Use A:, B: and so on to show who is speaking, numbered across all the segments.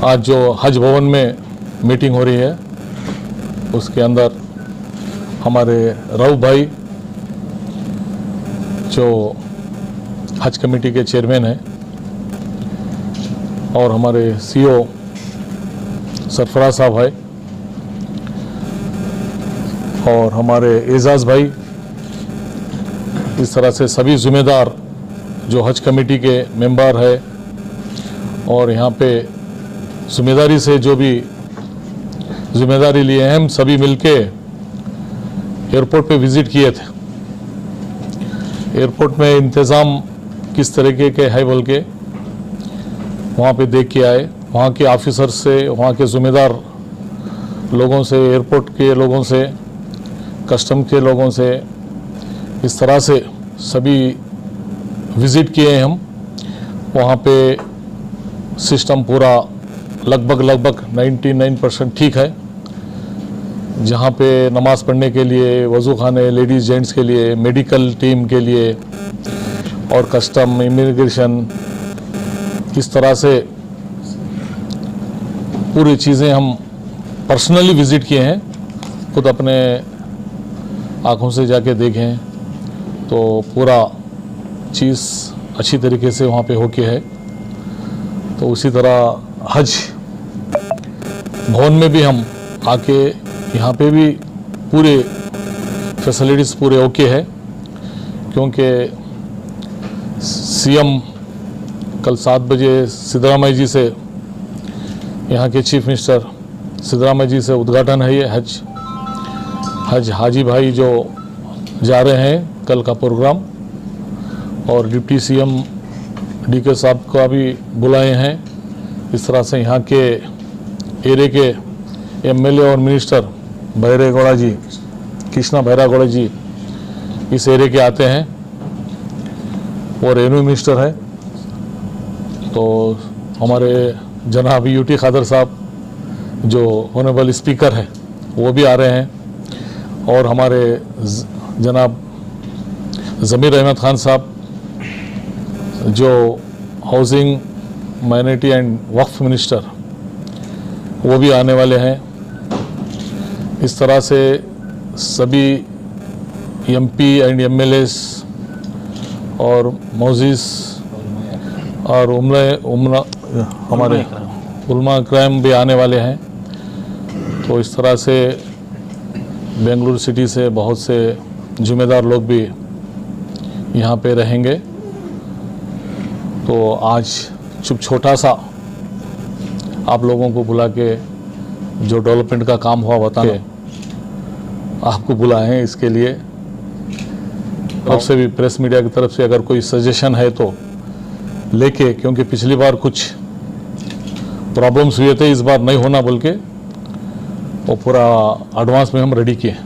A: आज जो हज भवन में मीटिंग हो रही है उसके अंदर हमारे रऊफ भाई जो हज कमेटी के चेयरमैन हैं और हमारे सीईओ सरफराज साहब है और हमारे एजाज भाई, इस तरह से सभी जिम्मेदार जो हज कमेटी के मेंबर है और यहाँ पे जिम्मेदारी से जो भी जिम्मेदारी लिए हैं, हम सभी मिलके एयरपोर्ट पे विज़िट किए थे। एयरपोर्ट में इंतज़ाम किस तरीके के है बोल के वहाँ पे देख के आए। वहाँ के ऑफिसर से, वहाँ के ज़िम्मेदार लोगों से, एयरपोर्ट के लोगों से, कस्टम के लोगों से, इस तरह से सभी विज़िट किए हम। वहाँ पे सिस्टम पूरा लगभग 99% ठीक है। जहाँ पे नमाज पढ़ने के लिए, वज़ू खाने, लेडीज़ जेंट्स के लिए, मेडिकल टीम के लिए और कस्टम, इमिग्रेशन, इस तरह से पूरी चीज़ें हम पर्सनली विज़िट किए हैं। खुद अपने आँखों से जाके देखें तो पूरा चीज़ अच्छी तरीके से वहाँ पे होके है। तो उसी तरह हज भवन में भी हम आके यहाँ पे भी पूरे फैसिलिटीज़ पूरे ओके है, क्योंकि सीएम कल 7 बजे सिद्धरामैया जी से, यहाँ के चीफ मिनिस्टर सिद्धरामैया जी से उद्घाटन है ये हज हाजी भाई जो जा रहे हैं कल का प्रोग्राम, और डिप्टी सीएम डीके साहब का भी बुलाए हैं। इस तरह से यहाँ के एरिया के एमएलए और मिनिस्टर भैरेगौड़ा जी, कृष्णा भैरागौड़ा जी इस एरिया के आते हैं और रेवेन्यू मिनिस्टर है। तो हमारे जनाब यूटी खादर साहब जो ऑनरेबल स्पीकर है वो भी आ रहे हैं, और हमारे जनाब ज़मीर अहमद खान साहब जो housing, minority and Waqf minister, वो भी आने वाले हैं। इस तरह से सभी एमपी एंड एमएलएस और मौजीज और हमारे उलमा इकराम भी आने वाले हैं। तो इस तरह से बेंगलुरु सिटी से बहुत से जिम्मेदार लोग भी यहाँ पे रहेंगे। तो आज छोटा सा आप लोगों को बुला के जो डेवलपमेंट का काम हुआ बता के आपको बुलाए हैं, इसके लिए तरफ से भी, प्रेस मीडिया की तरफ से अगर कोई सजेशन है तो लेके, क्योंकि पिछली बार कुछ प्रॉब्लम्स हुए थे, इस बार नहीं होना बोल के वो पूरा एडवांस में हम रेडी किए।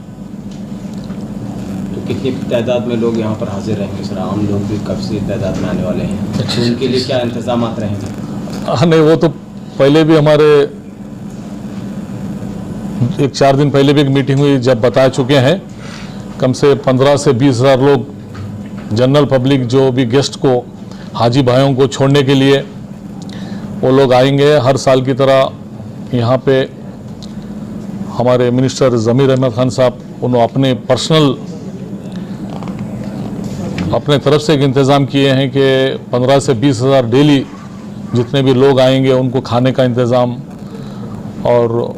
B: तो कितनी तादाद में लोग यहाँ पर हाजिर रहेंगे सर? आम लोग भी कब से तादाद में आने वाले हैं, तो उनके लिए क्या इंतजाम रहेंगे?
A: नहीं, वो तो पहले भी हमारे 4 दिन पहले भी एक मीटिंग हुई, जब बता चुके हैं कम से 15 से 20 हज़ार लोग जनरल पब्लिक जो भी गेस्ट को, हाजी भाइयों को छोड़ने के लिए वो लोग आएंगे। हर साल की तरह यहाँ पे हमारे मिनिस्टर ज़मीर अहमद खान साहब उन्होंने अपने पर्सनल अपने तरफ से एक इंतज़ाम किए हैं कि 15 से 20 हज़ार डेली जितने भी लोग आएंगे उनको खाने का इंतज़ाम, और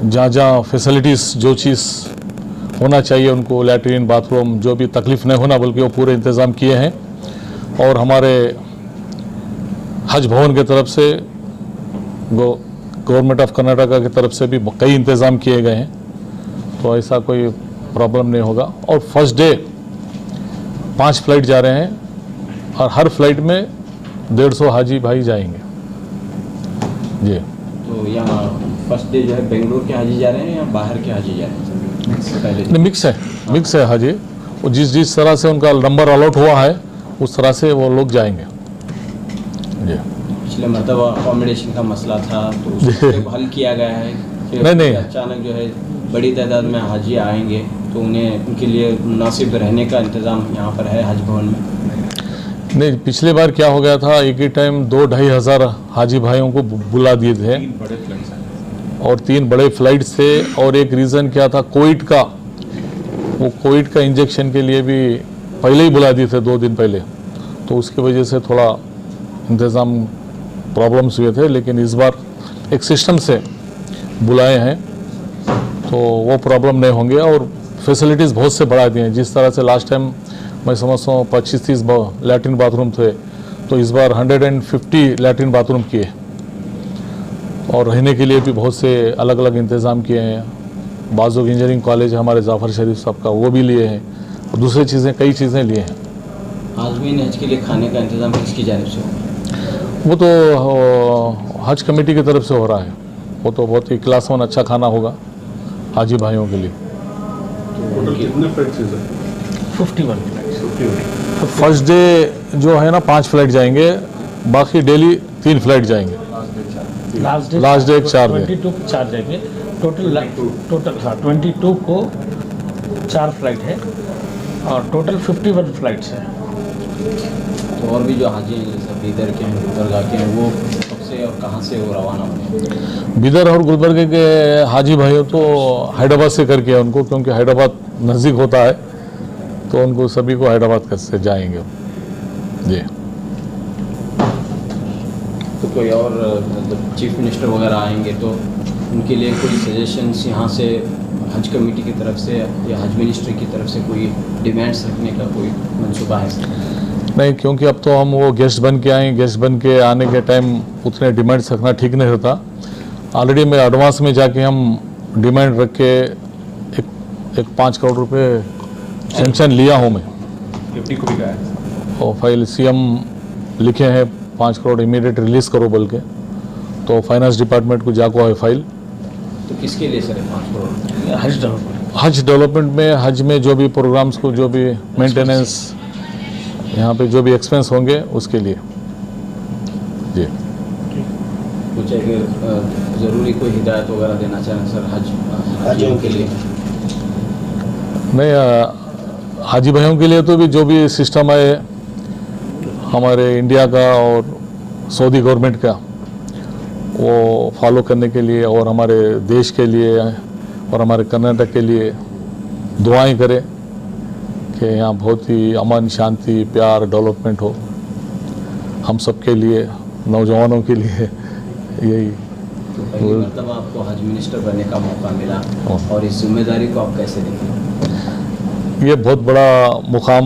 A: जहाँ जहाँ फैसिलिटीज़ जो चीज़ होना चाहिए उनको, लैट्रिन, बाथरूम, जो भी तकलीफ़ नहीं होना बल्कि वो पूरे इंतज़ाम किए हैं। और हमारे हज भवन की तरफ से, गवर्नमेंट ऑफ कर्नाटका की तरफ से भी कई इंतज़ाम किए गए हैं। तो ऐसा कोई प्रॉब्लम नहीं होगा। और फर्स्ट डे 5 फ्लाइट जा रहे हैं और हर फ्लाइट में 150 हाजी भाई जाएंगे जी।
B: तो यहाँ फर्स्ट डे जो है बेंगलुरु के हाजी जा रहे हैं या बाहर के हाजी जा रहे हैं?
A: नहीं, मिक्स है हाजी। वो जिस तरह से उनका नंबर अलॉट हुआ है उस तरह से वो लोग जाएंगे जी।
B: पिछले मतलब अकोमोडेशन का मसला था तो उसको हल किया गया है?
A: नहीं,
B: अचानक जो है बड़ी तादाद में हाजी आएंगे तो उनके लिए मुनासिब रहने का इंतज़ाम यहाँ पर है हज भवन में?
A: नहीं, पिछली बार क्या हो गया था, एक ही टाइम 2-2.5 हज़ार हाजी भाइयों को बुला दिए थे और 3 बड़े फ्लाइट्स थे। और एक रीज़न क्या था, कोविड का, वो कोविड का इंजेक्शन के लिए भी पहले ही बुला दिए थे 2 दिन पहले, तो उसकी वजह से थोड़ा इंतज़ाम प्रॉब्लम्स हुए थे। लेकिन इस बार एक सिस्टम से बुलाए हैं तो वो प्रॉब्लम नहीं होंगे और फैसिलिटीज़ बहुत से बढ़ा दिए हैं। जिस तरह से लास्ट टाइम मैं समझता हूँ 25-30 लैट्रिन बाथरूम थे, तो इस बार 150 लैट्रिन बाथरूम किए और रहने के लिए भी बहुत से अलग अलग इंतज़ाम किए हैं। बाज़ुक इंजीनियरिंग कॉलेज हमारे जाफ़र शरीफ साहब का, वो भी लिए हैं और दूसरी चीज़ें, कई चीज़ें लिए हैं।
B: आज़मीन हज के लिए खाने का इंतज़ाम किसकी जानिब से होगा?
A: वो तो हज कमेटी की तरफ से हो रहा है। वो तो बहुत ही क्लास 1 अच्छा खाना होगा हाजी भाइयों के लिए।
C: कितने फ्लाइट्स हैं?
D: 51 फ्लाइट्स।
A: फर्स्ट डे जो है ना 5 फ्लाइट जाएंगे, बाकी डेली 3 फ्लाइट जाएंगे। लास्ट डे 4 दिन
D: 22 को 4 जाएंगे टोटल। हाँ 22 को 4 फ्लाइट है और टोटल 51 फ्लाइट्स है।
B: तो और भी जो हाजी हैं जैसे बीदर के हैं, गुलबर्गा के हैं, वो कब से और कहाँ से वो रवाना होंगे?
A: बिदर और गुलबर्गे के हाजी भाइयों तो हैदराबाद से करके है उनको, क्योंकि हैदराबाद नज़दीक होता है तो उनको सभी को हैदराबाद से जाएंगे जी।
B: तो कोई और मतलब चीफ मिनिस्टर वगैरह आएंगे तो उनके लिए कोई सजेशंस यहाँ से हज कमेटी की तरफ से या हज मिनिस्ट्री की तरफ से कोई डिमांड्स रखने का कोई मंसूबा है?
A: नहीं, क्योंकि अब तो हम वो गेस्ट बन के आए, गेस्ट बन के आने के टाइम उतने डिमांड्स रखना ठीक नहीं होता। ऑलरेडी मैं एडवांस में जाके हम डिमांड रख के एक 5 करोड़ रुपए सेंक्शन लिया हूँ मैं।
C: 50 को भी गया है
A: और फाइल सीएम लिखे हैं 5 करोड़ इमीडिएट रिलीज़ करो बोल के, तो फाइनेंस डिपार्टमेंट को जाको है फाइल।
B: तो किसके लिए सर 5 करोड़?
A: हज डेवलपमेंट में, हज में जो भी प्रोग्राम्स को, जो भी मेंटेनेंस, यहाँ पे जो भी एक्सपेंस होंगे उसके लिए जी।
B: कुछ ज़रूरी कोई हिदायत वगैरह देना चाहें सर हाजियों के लिए?
A: नहीं, हाजी भाइयों के लिए तो भी जो भी सिस्टम है हमारे इंडिया का और सऊदी गवर्नमेंट का, वो फॉलो करने के लिए और हमारे देश के लिए और हमारे कर्नाटक के लिए दुआएं करें कि यहाँ बहुत ही अमन, शांति, प्यार, डेवलपमेंट हो हम सब के लिए, नौजवानों के लिए। यही
B: तो पहली मतलब आपको हज मिनिस्टर बनने का मौका मिला और इस जिम्मेदारी को आप कैसे देखें?
A: ये बहुत बड़ा मुकाम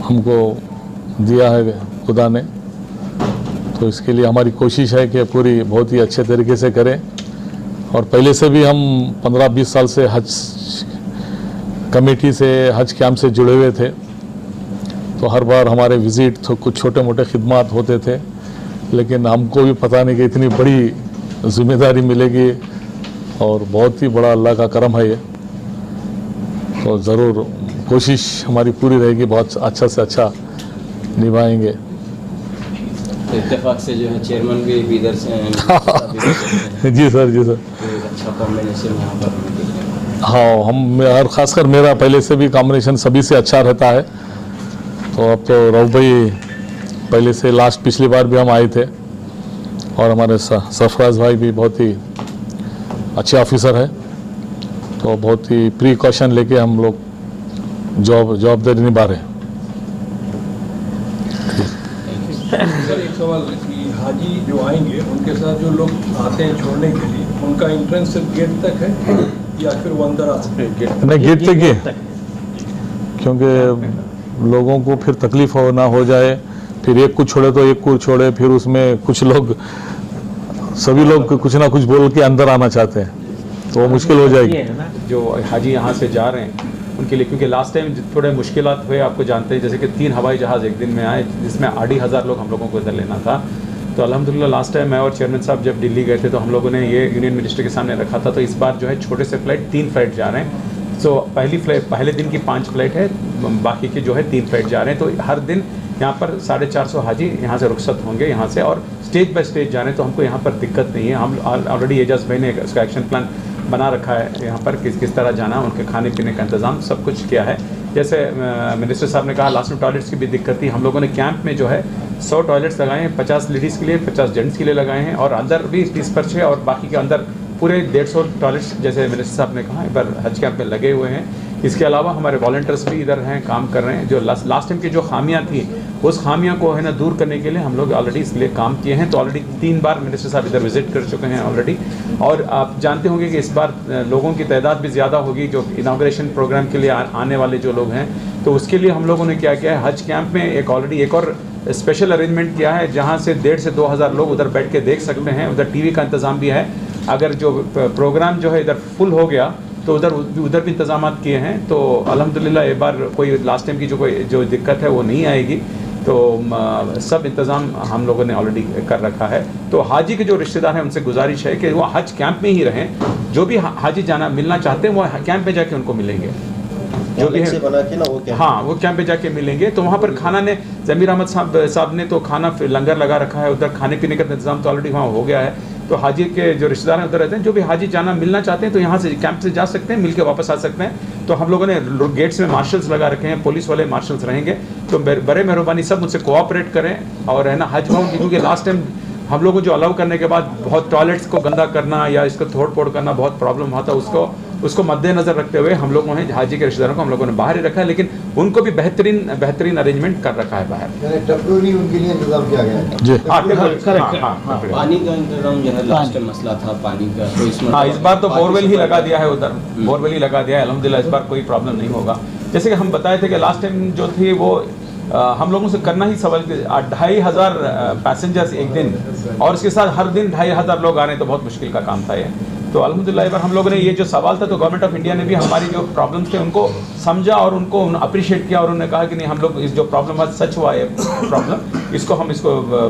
A: हमको दिया है खुदा ने, तो इसके लिए हमारी कोशिश है कि पूरी बहुत ही अच्छे तरीके से करें। और पहले से भी हम 15-20 साल से हज कमेटी से, हज कैंप से जुड़े हुए थे, तो हर बार हमारे विज़िट तो कुछ छोटे मोटे खिदमात होते थे, लेकिन हमको भी पता नहीं कि इतनी बड़ी जिम्मेदारी मिलेगी और बहुत ही बड़ा अल्लाह का करम है ये। तो ज़रूर कोशिश हमारी पूरी रहेगी, बहुत अच्छा से अच्छा निभाएंगे।
B: तो इत्तेफाक से जो है चेयरमैन भी बीदर से हैं।
A: जी सर, जी सर।
B: तो एक अच्छा कॉम्बिनेशन यहाँ पर हमें दिख रहा है।
A: हाँ, हम और ख़ासकर मेरा पहले से भी कॉम्बिनेशन सभी से अच्छा रहता है। तो अब तो रऊफ भाई पहले से, लास्ट पिछली बार भी हम आए थे, और हमारे सरफराज भाई भी बहुत ही अच्छे ऑफिसर है, तो बहुत ही प्रिकॉशन लेके हम लोग जवाबदारी निभा रहे हैं।
C: सर एक सवाल है कि हाजी जो आएंगे उनके साथ जो लोग आते हैं छोड़ने के लिए, उनका एंट्रेंस सिर्फ गेट तक है या फिर वो अंदर आ सकते हैं?
A: गेट तक ही, क्योंकि लोगों को फिर तकलीफ ना हो जाए, फिर एक को छोड़े तो एक को छोड़े, फिर उसमें कुछ लोग, सभी लोग कुछ ना कुछ बोल के अंदर आना चाहते हैं, तो वो मुश्किल हो जाएगी।
E: जो हाजी यहाँ से जा रहे हैं उनके लिए, क्योंकि लास्ट टाइम थोड़े मुश्किलात हुए, आपको जानते हैं, जैसे कि 3 हवाई जहाज़ एक दिन में आए, जिसमें 2,500 लोग हम लोगों को इधर लेना था। तो अल्हम्दुलिल्लाह लास्ट टाइम मैं और चेयरमैन साहब जब दिल्ली गए थे तो हम लोगों ने ये यूनियन मिनिस्टर के सामने रखा था। तो इस बार जो है छोटे से फ्लाइट 3 फ्लाइट जा रहे हैं। सो पहले दिन की 5 फ्लाइट है, बाकी के जो है 3 फ्लाइट जा रहे हैं। तो हर दिन यहाँ पर 450 हाजी यहाँ से रुखसत होंगे यहाँ से, और स्टेज बाय स्टेज जा रहे हैं, तो हमको यहाँ पर दिक्कत नहीं है। हम ऑलरेडी एजाज भाई ने इसका एक्शन प्लान बना रखा है यहाँ पर, किस तरह जाना, उनके खाने पीने का इंतज़ाम सब कुछ किया है। जैसे मिनिस्टर साहब ने कहा लास्ट में टॉयलेट्स की भी दिक्कत थी, हम लोगों ने कैंप में जो है 100 टॉयलेट्स लगाए हैं, 50 लेडीज़ के लिए 50 जेंट्स के लिए लगाए हैं, और अंदर भी 30 पर 6 और बाकी के अंदर पूरे 150 टॉयलेट्स जैसे मिनिस्टर साहब ने कहा पर हज कैंप में लगे हुए हैं। इसके अलावा हमारे वॉलंटियर्स भी इधर हैं, काम कर रहे हैं। जो लास्ट टाइम की जो खामियां थी उस खामियां को है ना दूर करने के लिए हम लोग ऑलरेडी इसके लिए काम किए हैं। तो ऑलरेडी 3 बार मिनिस्टर साहब इधर विजिट कर चुके हैं ऑलरेडी, और आप जानते होंगे कि इस बार लोगों की तादाद भी ज़्यादा होगी जो इनाग्रेशन प्रोग्राम के लिए आने वाले जो लोग हैं। तो उसके लिए हम लोगों ने क्या किया है, हज कैंप में एक और स्पेशल अरेंजमेंट किया है जहाँ से 1,500 से 2,000 लोग उधर बैठ के देख सकते हैं। उधर टीवी का इंतज़ाम भी है, अगर जो प्रोग्राम जो है इधर फुल हो गया तो उधर भी इंतजाम किए हैं। तो अल्हम्दुलिल्लाह एक बार कोई लास्ट टाइम की जो दिक्कत है वो नहीं आएगी। तो सब इंतज़ाम हम लोगों ने ऑलरेडी कर रखा है। तो हाजी के जो रिश्तेदार हैं उनसे गुजारिश है कि वो हज कैंप में ही रहें। जो भी हाजी जाना मिलना चाहते हैं वो कैंप में जाके उनको मिलेंगे, जो भी है
F: बना के ना वो कैंप,
E: हाँ वो कैंप पे जाके मिलेंगे। तो वहाँ पर खाना ने ज़मीर अहमद साहब ने तो खाना लंगर लगा रखा है, उधर खाने पीने का इंतजाम तो ऑलरेडी वहाँ हो गया है। तो हाजी के जो रिश्तेदार हैं उधर रहते हैं, जो भी हाजी जाना मिलना चाहते हैं तो यहाँ से कैंप से जा सकते हैं, मिल के वापस आ सकते हैं। तो हम लोगों ने गेट्स में मार्शल्स लगा रखे हैं, पुलिस वाले मार्शल्स रहेंगे। तो बड़े मेहरबानी सब मुझसे कोऑपरेट करें और है ना हज भवन, क्योंकि लास्ट टाइम हम लोगों को जो अलाउ करने के बाद बहुत टॉयलेट्स को गंदा करना या इसको तोड़ फोड़ करना बहुत प्रॉब्लम हुआ था, उसको मद्देनजर रखते हुए हम लोगों ने हाजी के रिश्तेदारों को हम लोगों ने बाहर ही रखा है, लेकिन उनको भी बेहतरीन अरेंजमेंट कर रखा है बाहर।
F: टेम्परेरी उनके लिए इंतजाम किया गया है।
A: जी
B: पानी का इंतजाम जो है लास्ट टाइम मसला था पानी का, तो इसमें
E: हाँ इस बार तो बोरवेल ही लगा दिया है, उधर बोरवेल ही लगा दिया है। अल्हम्दुलिल्लाह इस बार कोई प्रॉब्लम नहीं होगा। जैसे कि हम बताए थे कि लास्ट टाइम जो थी वो हम लोगों से करना ही सवाल 2,500 पैसेंजर्स एक दिन, और इसके साथ हर दिन 2,500 लोग आ रहे हैं, तो बहुत मुश्किल का काम था ये। तो अल्हम्दुलिल्लाह एक बार हम लोगों ने ये जो सवाल था तो गवर्नमेंट ऑफ इंडिया ने भी हमारी जो प्रॉब्लम्स थे उनको समझा और उनको अप्रिशिएट किया, और उन्होंने कहा कि नहीं हम लोग इस जो प्रॉब्लम आज सच हुआ है प्रॉब्लम, इसको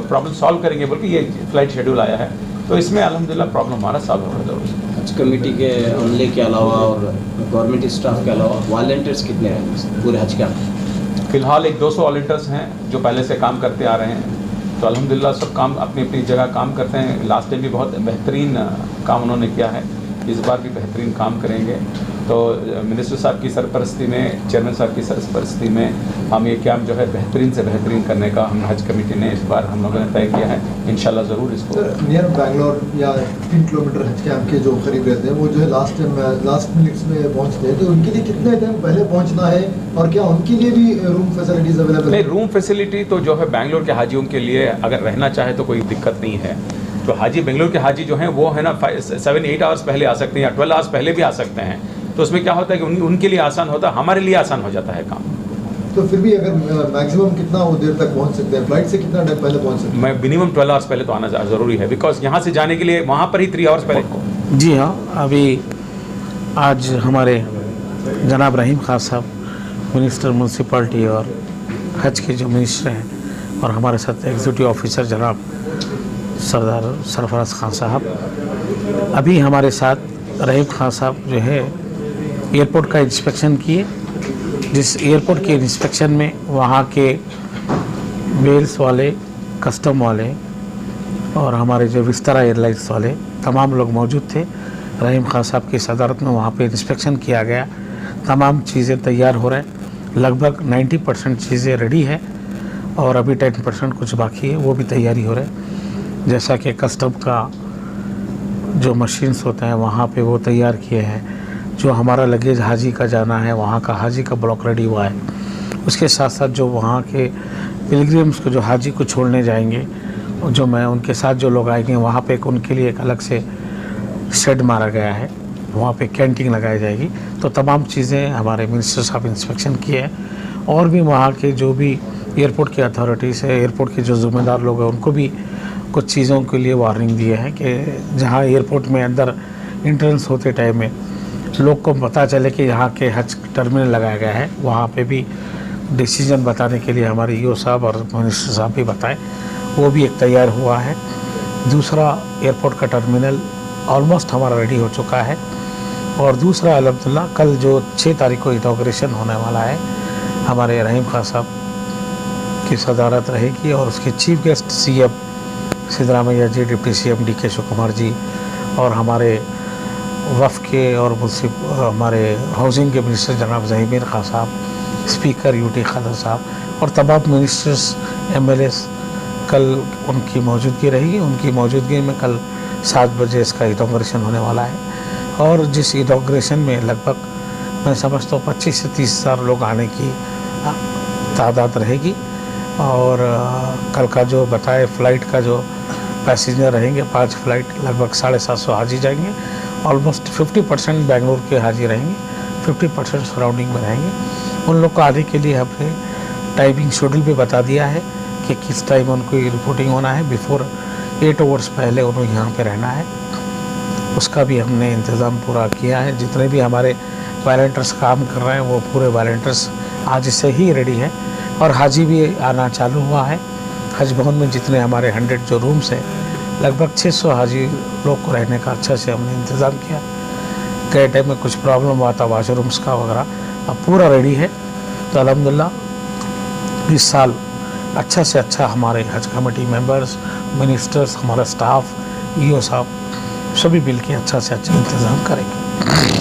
E: प्रॉब्लम सॉल्व करेंगे बोल के ये फ्लाइट शेड्यूल आया है। तो इसमें अल्हम्दुलिल्लाह प्रॉब्लम हमारा सॉल्व हो रहा है।
B: हज कमेटी के अमले के अलावा और गवर्नमेंट स्टाफ के अलावा वॉलंटियर्स कितने हैं पूरे हज कैंप?
E: फ़िलहाल 200 वॉलंटियर्स हैं जो पहले से काम करते आ रहे हैं। तो अल्हम्दुलिल्लाह सब काम अपनी अपनी जगह काम करते हैं। लास्ट टाइम भी बहुत बेहतरीन काम उन्होंने किया है, इस बार भी बेहतरीन काम करेंगे। तो मिनिस्टर साहब की सरपरस्ती में, चेयरमैन साहब की सरपरस्ती में हम ये कैंप जो है बेहतरीन से बेहतरीन करने का हम हज कमेटी ने इस बार हम लोगों ने तय किया है। इंशाल्लाह ज़रूर इसको
F: नियर बैंगलोर या 3 किलोमीटर हज कैंप के जो करीब रहते हैं वो जो है लास्ट मिनट्स में पहुंचते हैं, तो उनके लिए कितने टाइम पहले पहुंचना है और क्या उनके लिए भी रूम फैसिलिटीज़ अवेलेबल
E: नहीं, रूम फैसिलिटी तो जो है बैंगलोर के हाजियों के लिए अगर रहना चाहे तो कोई दिक्कत नहीं है। तो हाजी बेंगलोर के हाजी जो हैं वो है ना 7-8 आवर्स पहले आ सकते हैं या 12 आवर्स पहले भी आ सकते हैं। तो उसमें क्या होता है कि उनके लिए आसान होता है, हमारे लिए आसान हो जाता है काम।
F: तो फिर भी अगर मैक्सिमम कितना वो देर तक पहुंच सकते हैं, फ्लाइट से कितना टाइम पहले पहुंच सकते हैं?
E: मैं मिनिमम 12 आवर्स पहले तो आना ज़रूरी है, बिकॉज यहाँ से जाने के लिए वहाँ पर ही 3 आवर्स पहले।
D: जी हाँ, अभी आज हमारे जनाब रहीम खान साहब मिनिस्टर म्यूनसिपलिटी और हज के जो मिनिस्टर हैं और हमारे साथ एग्जीक्यूटिव ऑफिसर जनाब सरदार सरफराज खान साहब अभी हमारे साथ रहीम खान साहब जो है एयरपोर्ट का इंस्पेक्शन किए, जिस एयरपोर्ट के इंस्पेक्शन में वहाँ के बेल्स वाले, कस्टम वाले और हमारे जो विस्तारा एयरलाइंस वाले तमाम लोग मौजूद थे। रहीम खान साहब की सदारत में वहाँ पे इंस्पेक्शन किया गया, तमाम चीज़ें तैयार हो रहे हैं, लगभग 90% चीज़ें रेडी है और अभी 10% कुछ बाकी है, वो भी तैयारी हो रहा है। जैसा कि कस्टम का जो मशीन्स होते हैं वहाँ पे वो तैयार किए हैं, जो हमारा लगेज हाजी का जाना है वहाँ का हाजी का ब्लॉक रेडी हुआ है। उसके साथ साथ जो वहाँ के पिलग्रिम्स को जो हाजी को छोड़ने जाएंगे, जो मैं उनके साथ जो लोग आएंगे वहाँ पे उनके लिए एक अलग से शेड मारा गया है, वहाँ पे कैंटीन लगाई जाएगी। तो तमाम चीज़ें हमारे मिनिस्टर साहब इंस्पेक्शन किए हैं और भी वहाँ के जो भी एयरपोर्ट की अथॉरिटीज़ है, एयरपोर्ट के जो ज़िम्मेदार लोग हैं उनको भी कुछ चीज़ों के लिए वार्निंग दिए हैं कि जहाँ एयरपोर्ट में अंदर इंट्रेंस होते टाइम में लोग को पता चले कि यहाँ के हज टर्मिनल लगाया गया है, वहाँ पे भी डिसीजन बताने के लिए हमारे ईओ साहब और मिनिस्टर साहब भी बताएं, वो भी एक तैयार हुआ है। दूसरा एयरपोर्ट का टर्मिनल ऑलमोस्ट हमारा रेडी हो चुका है और दूसरा अल्हम्दुलिल्लाह कल जो 6 तारीख को इनॉग्रेशन होने वाला है, हमारे रहीम खान साहब की सदारत रहेगी और उसके chief guest CM Siddaramaiah ji, deputy CM DK Shiva Kumar ji और हमारे वफ़ के और हमारे हाउसिंग के मिनिस्टर जनाब ज़हीर खान साहब स्पीकर यूटी खादर साहब और तमाम मिनिस्टर्स MLAs कल उनकी मौजूदगी रहेगी। उनकी मौजूदगी में कल 7 बजे इसका इनॉग्रेशन होने वाला है और जिस इनॉग्रेशन में लगभग मैं समझता हूँ 25 से 30 हज़ार लोग आने की तादाद रहेगी। और कल का जो बताए फ़्लाइट का जो पैसेंजर रहेंगे 5 फ्लाइट लगभग 750 हाजी जाएंगे। ऑलमोस्ट 50% बेंगलुरु के हाजी रहेंगे, 50% सराउंडिंग में रहेंगे। उन लोग को आने के लिए हमने टाइमिंग शेड्यूल भी बता दिया है कि किस टाइम उनको रिपोर्टिंग होना है। बिफोर 8 आवर्स पहले उन्हें यहाँ पे रहना है, उसका भी हमने इंतज़ाम पूरा किया है। जितने भी हमारे वॉलंटियर्स काम कर रहे हैं वो पूरे वॉलंटियर्स आज से ही रेडी हैं और हाजी भी आना चालू हुआ है। हज भवन में जितने हमारे 100 जो रूम्स हैं लगभग 600 हाजी लोग को रहने का अच्छा से हमने इंतज़ाम किया। कई टाइम में कुछ प्रॉब्लम हुआ था वाशरूम्स का वगैरह, अब पूरा रेडी है। तो अल्हम्दुलिल्लाह इस साल अच्छा से अच्छा हमारे हज कमेटी मेंबर्स, मिनिस्टर्स, हमारा स्टाफ, EO साहब सभी मिल के अच्छा से अच्छा इंतज़ाम करेंगे।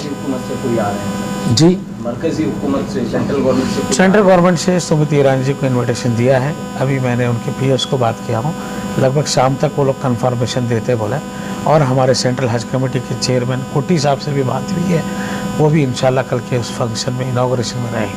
B: हुकूमत से कोई आ रहे हैं
D: जी,
B: मरकज़ी हुकूमत से, सेंट्रल गवर्नमेंट से?
D: सेंट्रल गवर्नमेंट से सुमित ईरानी जी को इनविटेशन दिया है। अभी मैंने उनके PS को बात किया हूँ, लगभग शाम तक वो लोग कन्फर्मेशन देते बोले। और हमारे सेंट्रल हज कमेटी के चेयरमैन कुट्टी साहब से भी बात हुई है, वो भी इंशाल्लाह कल के उस फंक्शन में इनॉग्रेशन में रहें।